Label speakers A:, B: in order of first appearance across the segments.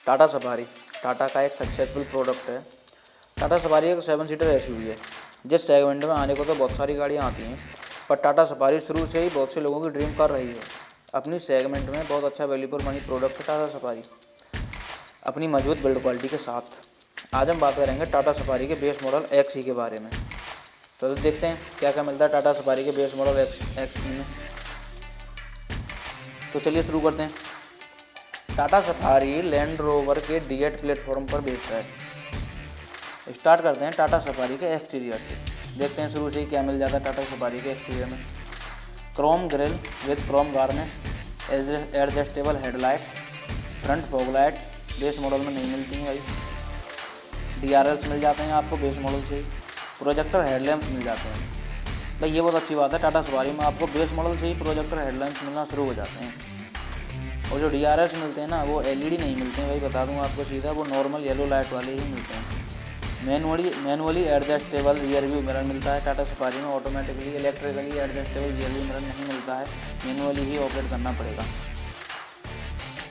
A: Tata safari Tata का एक successful product है। टाटा सफारी एक 7 सीटर एसयूवी है। जिस सेगमेंट में आने को तो बहुत सारी गाड़ियाँ आती हैं, पर टाटा सफारी शुरू से ही बहुत से लोगों की ड्रीम कर रही है। अपनी सेगमेंट में बहुत अच्छा वैल्यू फॉर मनी प्रोडक्ट है टाटा सफारी, अपनी मजबूत बिल्ड क्वालिटी के साथ। आज हम बात करेंगे टाटा सफारी के बेस मॉडल एक्स के बारे में। तो देखते हैं क्या क्या मिलता है टाटा सफारी के बेस मॉडल एक्स में। तो चलिए शुरू करते हैं। टाटा सफारी लैंड रोवर के D8 प्लेटफॉर्म पर बेस्ड है। स्टार्ट करते हैं टाटा सफारी के एक्सटीरियर से। देखते हैं शुरू से ही क्या मिल जाता है टाटा सफारी के एक्सटीरियर में। Chrome grill with Chrome garnish, adjustable headlights, front fog lights base model में नहीं मिलती हैं भाई। DRLs मिल जाते हैं आपको बेस मॉडल से ही। प्रोजेक्टर हेडलैम्प्स मिल जाते हैं भाई, ये बहुत अच्छी बात है। टाटा सफारी में आपको बेस मॉडल से ही प्रोजेक्टर हेडलैम्प्स मिलना शुरू हो जाते हैं। और जो DRS मिलते हैं ना, वो LED नहीं मिलते हैं भाई, बता दूं आपको सीधा, वो नॉर्मल येलो लाइट वाले ही मिलते हैं। Manually adjustable rear view mirror मिलता है टाटा सफारी में। Automatically electrically adjustable rear view mirror नहीं मिलता है, मैनुअली ही ऑपरेट करना पड़ेगा।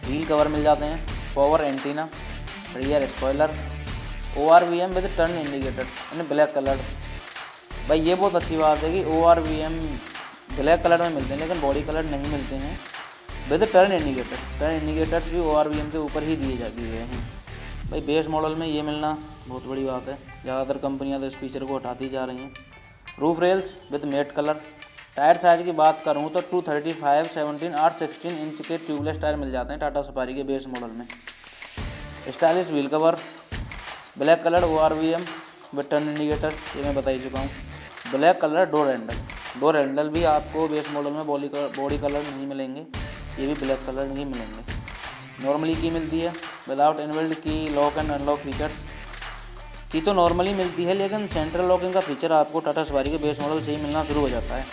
A: व्हील कवर मिल जाते हैं, power antenna, rear spoiler, ORVM with turn indicator in black colour. भाई ये बहुत अच्छी बात है कि ORVM ब्लैक कलर में मिलते हैं, लेकिन बॉडी कलर नहीं मिलते हैं with turn indicator. Turn indicators भी ORVM के ऊपर ही दिए हुए हैं भाई। बेस मॉडल में ये मिलना बहुत बड़ी बात है। ज़्यादातर कंपनियां तो इस फीचर को हटाती जा रही हैं। Roof rails with matte colour. Tyre size की बात करूँ तो 235, 17 और 16 इंच के ट्यूबलेस टायर मिल जाते हैं टाटा सफारी के बेस मॉडल में। Stylish wheel cover, black colour ORVM with turn indicator, ये मैं बता ही चुका हूँ। ब्लैक कलर डोर हैंडल भी आपको बेस मॉडल में बॉडी कलर नहीं मिलेंगे, ये भी ब्लैक कलर नहीं मिलेंगे। नॉर्मली की मिलती है विदाउट इनबिल्ट की लॉक एंड अनलॉक फीचर्स की तो नॉर्मली मिलती है, लेकिन सेंट्रल लॉकिंग का फीचर आपको टाटा सफारी के बेस मॉडल से ही मिलना शुरू हो जाता है।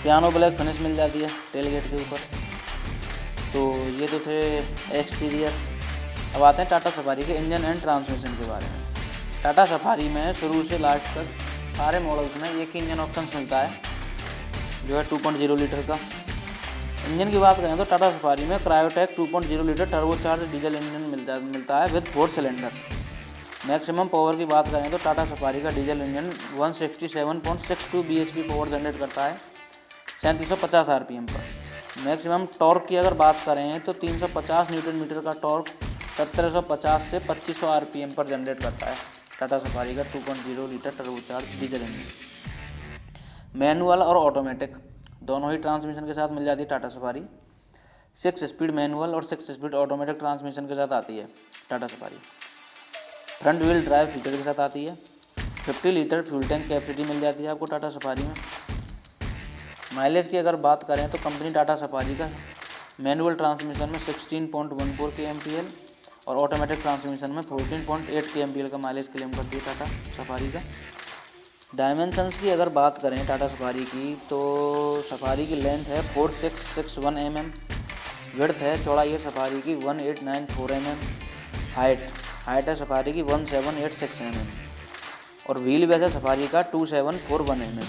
A: पियानो ब्लैक फिनिश मिल जाती है टेल गेट के ऊपर। तो ये तो थे एक्सटीरियर। अब आते हैं टाटा सफारी के इंजन एंड ट्रांसमिशन के बारे में। टाटा सफारी में शुरू से लास्ट तक सारे मॉडल्स में एक ही इंजन ऑप्शन मिलता है, जो है 2.0 लीटर का। इंजन की बात करें तो टाटा सफारी में Kryotec 2.0 litre turbocharge diesel engine मिलता है विद 4 सिलेंडर। मैक्सिमम पावर की बात करें तो टाटा सफारी का diesel engine 167.62 bhp power generate करता है 3750 RPM पर। मैक्सिमम टॉर्क की अगर बात करें तो 350 न्यूटन मीटर का टॉर्क 1750 से 2500 RPM पर जनरेट करता है टाटा सफारी का 2.0 litre turbocharge diesel engine. Manual और ऑटोमेटिक दोनों ही ट्रांसमिशन के साथ मिल जाती है टाटा सफारी। 6 स्पीड मैनुअल और 6 स्पीड ऑटोमेटिक ट्रांसमिशन के साथ आती है Tata safari. Front wheel drive feature के साथ आती है। 50 लीटर फ्यूल टैंक कैपेसिटी मिल जाती है आपको टाटा सफारी में। माइलेज की अगर बात करें तो कंपनी टाटा सफारी का मैनुअल ट्रांसमिशन में 16.14 kmpl और ऑटोमेटिक ट्रांसमिशन में 14.8 kmpl का माइलेज क्लेम करती है टाटा सफारी का। डायमेंशंस की अगर बात करें टाटा सफारी की, तो सफारी की लेंथ है 4661 mm, विड्थ है चौड़ाई है सफारी की 1894 mm, हाइट है सफारी की 1786 mm और व्हील बेस है सफारी का 2741 mm।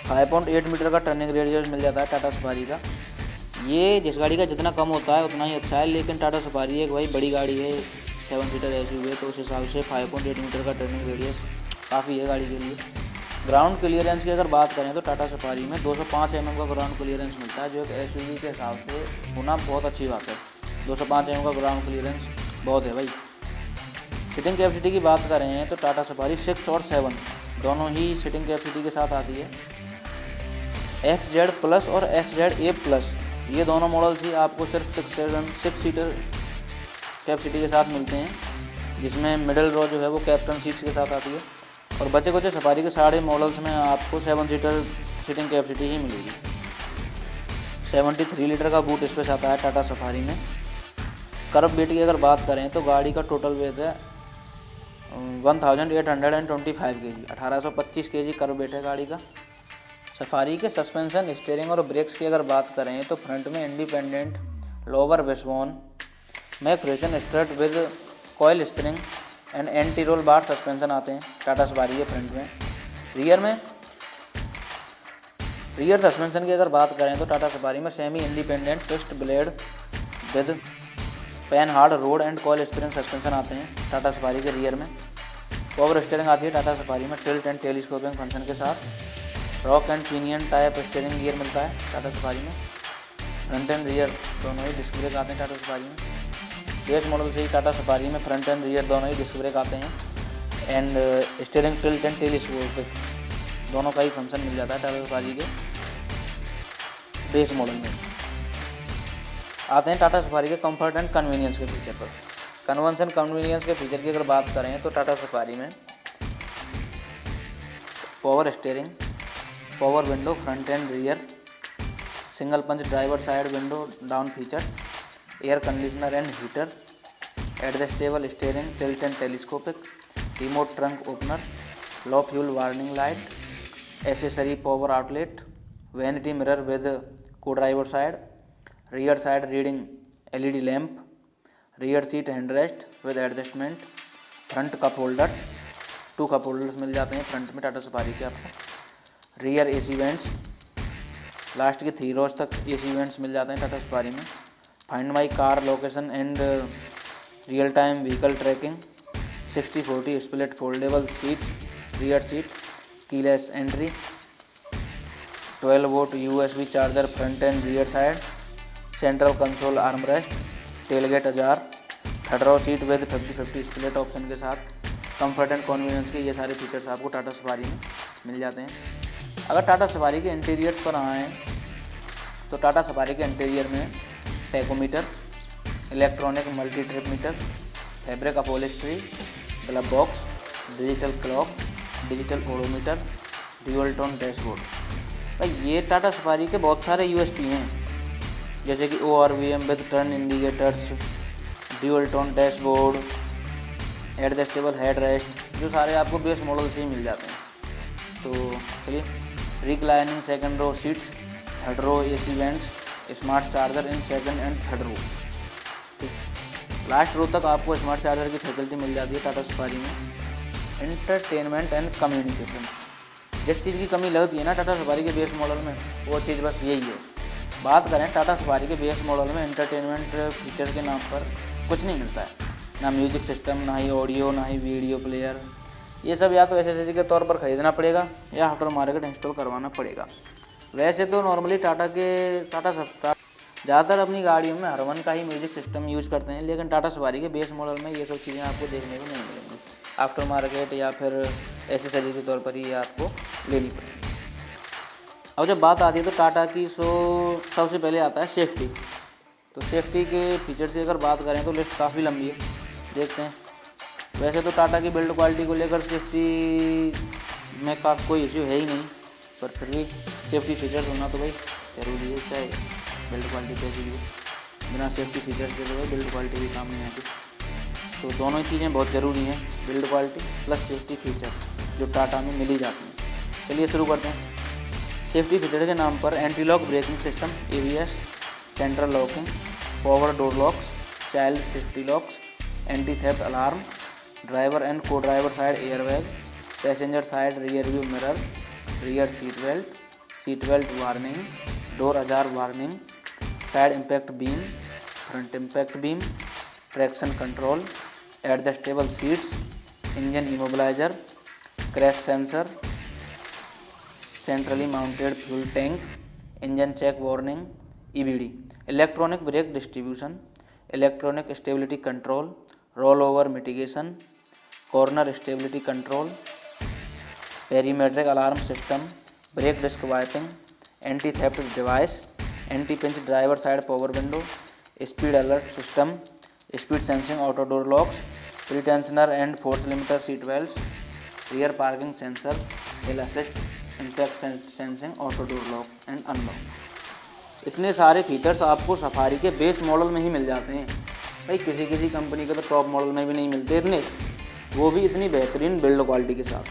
A: 5.8 मीटर का टर्निंग रेडियस मिल जाता है टाटा सफारी का। ये जिस गाड़ी का जितना कम होता है उतना ही अच्छा है, लेकिन टाटा सफारी एक भाई बड़ी गाड़ी है, 7 सीटर एसयूवी है, तो उस हिसाब से 5.8 मीटर का टर्निंग रेडियस काफ़ी है गाड़ी के लिए। ग्राउंड क्लियरेंस की अगर बात करें तो टाटा सफारी में 205 mm का ग्राउंड क्लियरेंस मिलता है, जो एक एसयूवी के हिसाब से होना बहुत अच्छी बात है। 205 mm का ग्राउंड क्लियरेंस बहुत है भाई। सीटिंग कैपेसिटी की बात करें तो टाटा सफारी 6 और 7 दोनों ही सीटिंग कैपेसिटी के साथ आती है। XZ प्लस और XZA प्लस ये दोनों मॉडल्स ही आपको सिर्फ 6 सीटर कैपेसिटी के साथ मिलते हैं, जिसमें मिडिल रो जो है वो कैप्टन सीट्स के साथ आती है। और बचे कुछ सफारी के सारे मॉडल्स में आपको 7 सीटर सीटिंग कैपेसिटी ही मिलेगी। 73 लीटर का बूट स्पेस आता है टाटा सफारी में। कर्व वेट की अगर बात करें तो गाड़ी का टोटल वेट है 1825 kg, 1825 kg कर्व वेट है गाड़ी का। सफारी के सस्पेंशन, स्टीयरिंग और ब्रेक्स की अगर बात करें तो फ्रंट में इंडिपेंडेंट लोअर विस्बोन में friction strut with coil spring and anti roll bar suspension आते हैं टाटा सफारी के फ्रंट में। रियर सस्पेंशन की अगर बात करें तो टाटा सफारी में semi independent fixed blade with pan hard road and coil spring suspension आते हैं टाटा सफारी के रियर में। पावर स्टीयरिंग आती है टाटा सफारी में टिल्ट एंड टेलीस्कोपिंग फंक्शन के साथ। Rock and pinion type steering gear मिलता है टाटा सफारी में। फ्रंट एंड रियर दोनों ही डिस्क ब्रेक आते हैं टाटा सफारी में। बेस मॉडल से ही टाटा सफारी में फ्रंट एंड रियर दोनों ही डिस्क ब्रेक आते हैं। And steering tilt and telescopic दोनों का ही फंक्शन मिल जाता है टाटा सफारी के बेस मॉडल में। आते हैं टाटा सफारी के कंफर्ट एंड कन्वीनियंस के फीचर पर। कन्वेंशन कन्वीनियंस के फीचर की अगर बात करें तो टाटा सफारी में power steering, power window front and rear, single punch driver side window down features, air conditioner and heater, adjustable steering tilt and telescopic, remote trunk opener, low fuel warning light, accessory power outlet, vanity mirror with co driver side, rear side reading LED lamp, rear seat handrest with adjustment, front cup holders, 2 cup holders मिल जाते हैं front में Tata Safari के आपको। Rear AC vents, last के 3 रोज तक AC vents मिल जाते हैं टाटा सफारी में। Find my car location and real time vehicle tracking, 60/40 split foldable seats, rear seat, keyless entry, 12 volt USB charger front and rear side, central console armrest, tailgate ajar, third row seat with 50/50 split option के साथ। Comfort and convenience के ये सारे features आपको Tata safari में मिल जाते हैं। अगर टाटा सफारी के इंटीरियर्स पर आएँ तो टाटा सफारी के इंटीरियर में tachometer, electronic multi trip meter, fabric upholstery, glove box, digital clock, digital odometer, dual tone dashboard. भाई ये टाटा सफारी के बहुत सारे USP हैं, जैसे कि ORVM with turn indicators, dual tone dashboard, adjustable head rest, जो सारे आपको बेस मॉडल से ही मिल जाते हैं। तो चलिए, reclining second row seats, third row AC vents, smart charger in second and third row. ठीक, लास्ट रो तक आपको स्मार्ट चार्जर की फैसिलिटी मिल जाती है टाटा सफारी में। एंटरटेनमेंट एंड कम्युनिकेशंस, जिस चीज़ की कमी लगती है ना टाटा सफारी के बेस मॉडल में, वो चीज़ बस यही है। बात करें टाटा सफारी के बेस मॉडल में एंटरटेनमेंट फीचर के नाम पर कुछ नहीं मिलता है, ना म्यूजिक सिस्टम, ना ही ऑडियो, ना ही वीडियो प्लेयर। ये सब या तो एसेसरी के तौर पर ख़रीदना पड़ेगा या आफ्टर मार्केट इंस्टॉल करवाना पड़ेगा। वैसे तो नॉर्मली टाटा ज़्यादातर अपनी गाड़ियों में हरवन का ही म्यूजिक सिस्टम यूज़ करते हैं, लेकिन टाटा सफारी के बेस मॉडल में ये सब चीज़ें आपको देखने को नहीं मिलेंगी। आफ्टर मार्केट या फिर एसेसरी के तौर पर ही आपको लेनी पड़ेगी। अब जब बात आती है तो टाटा की सबसे पहले आता है सेफ्टी। तो सेफ्टी के फीचर से अगर बात करें तो लिस्ट काफ़ी लंबी है, देखते हैं। वैसे तो टाटा की बिल्ड क्वालिटी को लेकर सेफ्टी में कोई इश्यू है ही नहीं, पर फिर भी सेफ्टी फीचर्स होना तो भाई ज़रूरी है, चाहे बिल्ड क्वालिटी कैसी भी हो। बिना सेफ्टी फीचर्स के तो भाई बिल्ड क्वालिटी भी काम नहीं आती। तो दोनों ही चीज़ें बहुत ज़रूरी हैं, build quality plus safety features, जो टाटा में मिल ही जाती हैं। चलिए शुरू करते हैं। सेफ्टी फीचर के नाम पर anti lock braking system, ABS, central locking, power door locks, child safety locks, anti theft alarm, driver and co driver side airbag, passenger side rear view mirror, rear seat belt warning, door ajar warning, side impact beam, front impact beam, traction control, adjustable seats, engine immobiliser, crash sensor, centrally mounted fuel tank, engine check warning, EBD, electronic brake distribution, electronic stability control, rollover mitigation, corner stability control, perimetric alarm system, brake disc wiping, anti theft device, anti pinch driver side power window, speed alert system, speed sensing auto door locks, pretensioner and force limiter seat belts, rear parking sensor, hill assist, impact sensing auto door lock and unlock. इतने सारे features आपको safari के base model में ही मिल जाते हैं। भाई किसी company के तो टॉप मॉडल में भी नहीं मिलते इतने, वो भी इतनी बेहतरीन बिल्ड क्वालिटी के साथ।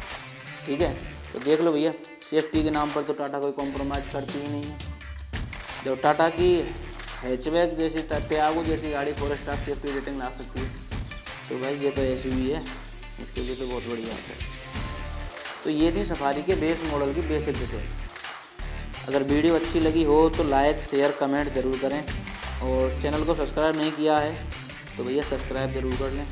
A: ठीक है, तो देख लो भैया, सेफ्टी के नाम पर तो टाटा कोई कॉम्प्रोमाइज़ करती ही नहीं है। जब टाटा की हैचबैक जैसी, टियागो जैसी गाड़ी 4 स्टार सेफ्टी रेटिंग ला सकती है, तो भाई ये तो SUV है, इसके लिए तो बहुत बड़ी बात है। तो ये थी सफारी के बेस मॉडल की बेसिक डिटेल्स। अगर वीडियो अच्छी लगी हो तो लाइक शेयर कमेंट ज़रूर करें। और चैनल को सब्सक्राइब नहीं किया है तो भैया सब्सक्राइब ज़रूर कर लें।